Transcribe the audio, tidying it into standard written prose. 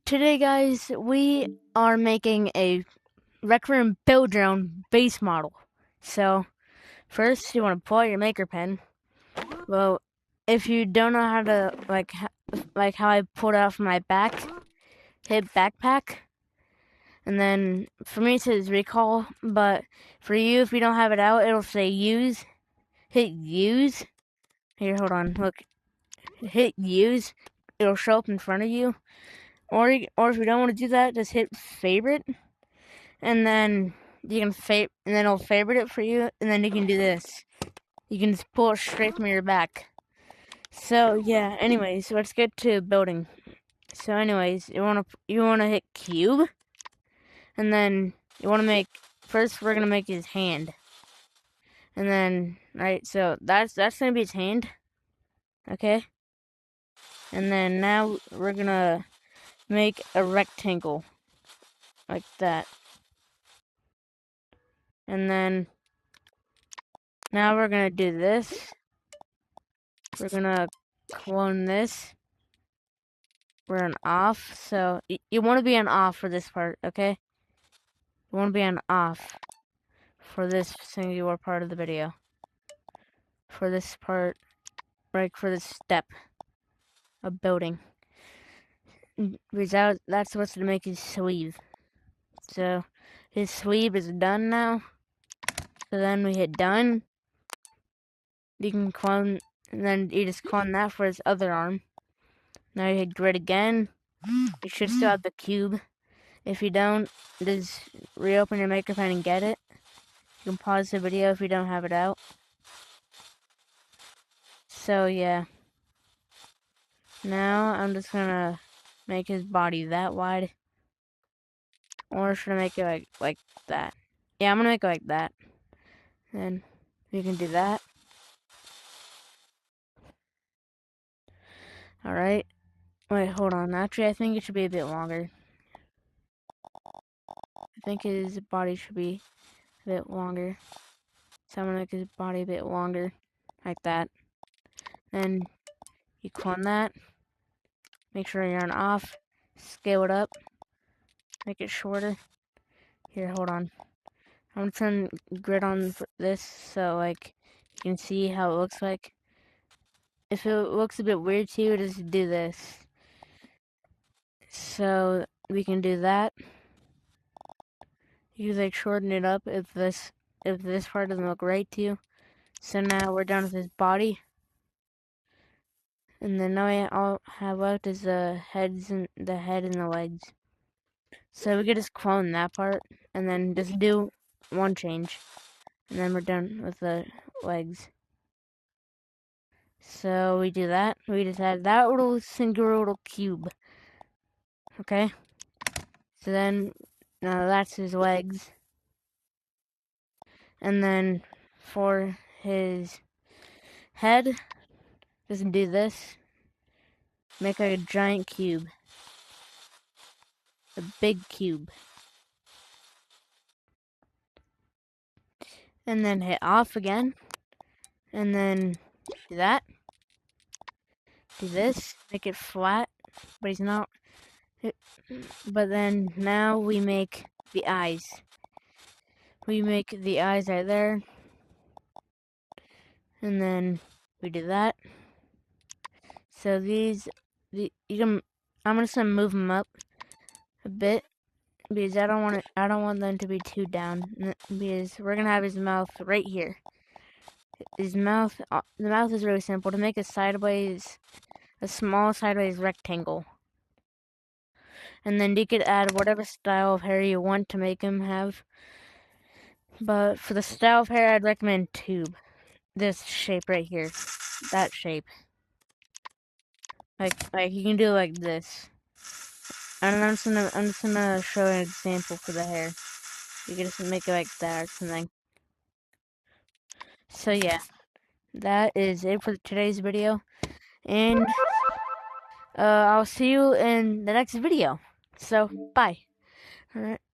Today, guys, we are making a Recroom build your own base model. So, first, you want to pull out your maker pen. Well, if you don't know how to, like how I pulled it out from my back, hit backpack. And then, for me, it says recall. But for you, if you don't have it out, it'll say use. Hit use. Here, hold on. Look. Hit use. It'll show up in front of you. Or if you don't want to do that, just hit favorite. And then you can and then it'll favorite it for you, and then you can do this. You can just pull it straight from your back. So yeah. Anyways, let's get to building. So anyways, you wanna hit cube, and then you wanna make first. We're gonna make his hand, and then right. So that's gonna be his hand. Okay. And then now we're gonna make a rectangle like that. And then now we're gonna do this. We're gonna clone this. We're on off, so you want to be on off for this part, okay? You want to be on off for this singular part of the video. For this part, like for this step of building. Because that's what's to make his sleeve. So his sleeve is done now. So then we hit done. You can clone, and then you just clone that for his other arm. Now you hit grid again. You should still have the cube. If you don't, just reopen your maker pen and get it. You can pause the video if you don't have it out. So yeah. Now I'm just gonna make his body that wide. Or should I make it like that? Yeah, I'm gonna make it like that. And we can do that. Alright. Wait, hold on. Actually, I think it should be a bit longer. I think his body should be a bit longer. So I'm gonna make his body a bit longer. Like that. Then you clone that. Make sure you're on off. Scale it up. Make it shorter. Here, hold on. I'm gonna turn grid on for this so like you can see how it looks like. If it looks a bit weird to you, just do this. So we can do that. You can like shorten it up if this part doesn't look right to you. So now we're done with his body. And then now all I have left is the head and the legs. So we could just clone that part and then just do one change. And then we're done with the legs. So we do that. We just add that little singular little cube. Okay? So then, now that's his legs. And then for his head, just do this. Make like a giant cube. A big cube. And then hit off again. And then do that. Do this. Make it flat. But he's not. But then now we make the eyes. We make the eyes right there. And then we do that. So I'm just gonna move them up a bit because I don't want them to be too down because we're gonna have his mouth right here. The mouth is really simple. To make a small sideways rectangle. And then you could add whatever style of hair you want to make him have. But for the style of hair, I'd recommend tube. This shape right here. That shape. Like you can do like this. And I'm just gonna show an example for the hair. You can just make it like that or something. So yeah, that is it for today's video. And I'll see you in the next video. So bye. Alright.